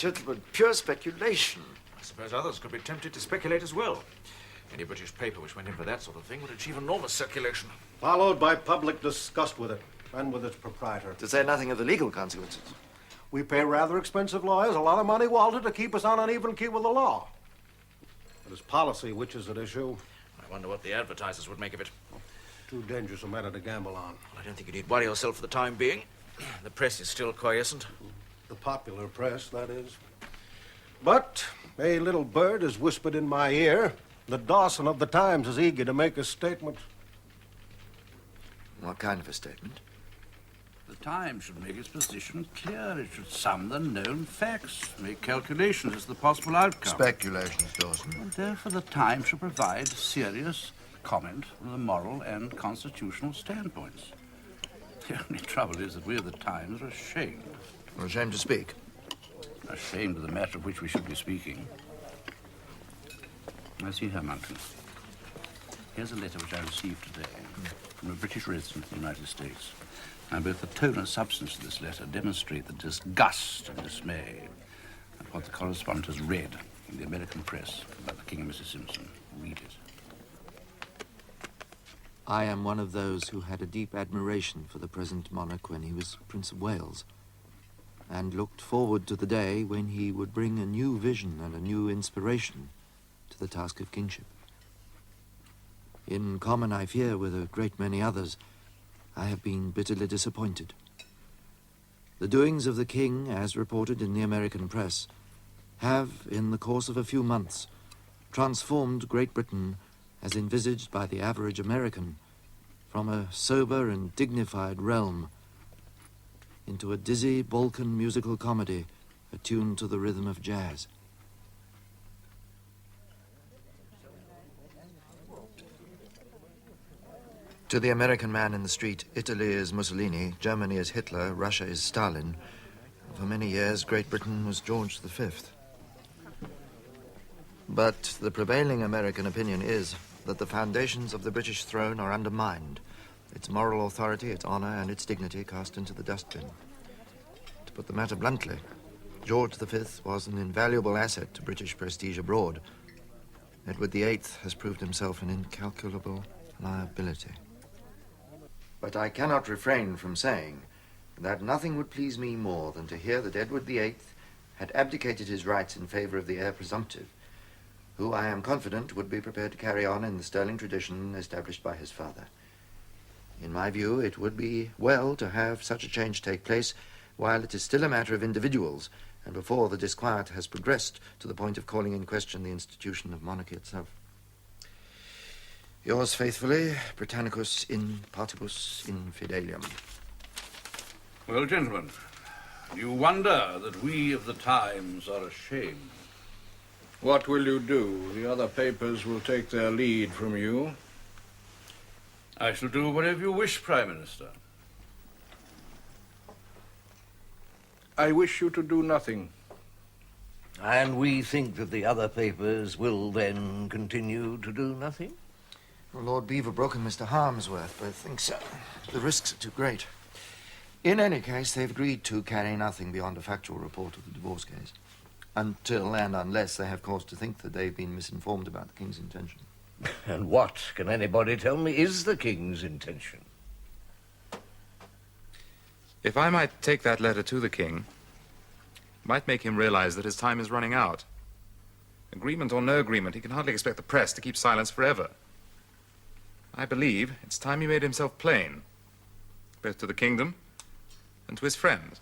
Gentlemen, pure speculation. I suppose others could be tempted to speculate as well. Any British paper which went in for that sort of thing would achieve enormous circulation. Followed by public disgust with it, and with its proprietor. To say nothing of the legal consequences. We pay rather expensive lawyers a lot of money, Walter, to keep us on an even keel with the law. It is policy which is at issue. I wonder what the advertisers would make of it. Too dangerous a matter to gamble on. Well, I don't think you need worry yourself for the time being. The press is still quiescent. The popular press, that is. But a little bird has whispered in my ear that Dawson of the Times is eager to make a statement. What kind of a statement? The Times should make its position clear. It should sum the known facts, make calculations as to the possible outcome. Speculations, Dawson. And therefore, the Times should provide serious comment from the moral and constitutional standpoints. The only trouble is that we of the Times are ashamed. We're ashamed to speak. Ashamed of the matter of which we should be speaking. I see her, Monkton. Here's a letter which I received today from a British resident of the United States. And both the tone and substance of this letter demonstrate the disgust and dismay at what the correspondent has read in the American press about the King and Mrs. Simpson. Read it. I am one of those who had a deep admiration for the present monarch when he was Prince of Wales, and looked forward to the day when he would bring a new vision and a new inspiration to the task of kingship. In common, I fear, with a great many others, I have been bitterly disappointed. The doings of the king, as reported in the American press, have, in the course of a few months, transformed Great Britain, as envisaged by the average American, from a sober and dignified realm into a dizzy Balkan musical comedy attuned to the rhythm of jazz. To the American man in the street, Italy is Mussolini, Germany is Hitler, Russia is Stalin. For many years, Great Britain was George V. But the prevailing American opinion is that the foundations of the British throne are undermined, its moral authority, its honor, and its dignity cast into the dustbin. To put the matter bluntly, George V was an invaluable asset to British prestige abroad. Edward VIII has proved himself an incalculable liability. But I cannot refrain from saying that nothing would please me more than to hear that Edward VIII had abdicated his rights in favor of the heir presumptive, who I am confident would be prepared to carry on in the sterling tradition established by his father. In my view, it would be well to have such a change take place while it is still a matter of individuals and before the disquiet has progressed to the point of calling in question the institution of monarchy itself. Yours faithfully, Britannicus in partibus infidelium. Well, gentlemen, you wonder that we of the Times are ashamed. What will you do? The other papers will take their lead from you. I shall do whatever you wish, Prime Minister. I wish you to do nothing. And we think that the other papers will then continue to do nothing? Well, Lord Beaverbrook and Mr. Harmsworth both think so. The risks are too great. In any case, they've agreed to carry nothing beyond a factual report of the divorce case, until and unless they have cause to think that they've been misinformed about the King's intention. And what, can anybody tell me, is the King's intention? If I might take that letter to the King, it might make him realize that his time is running out. Agreement or no agreement, he can hardly expect the press to keep silence forever. I believe it's time he made himself plain, both to the kingdom and to his friends.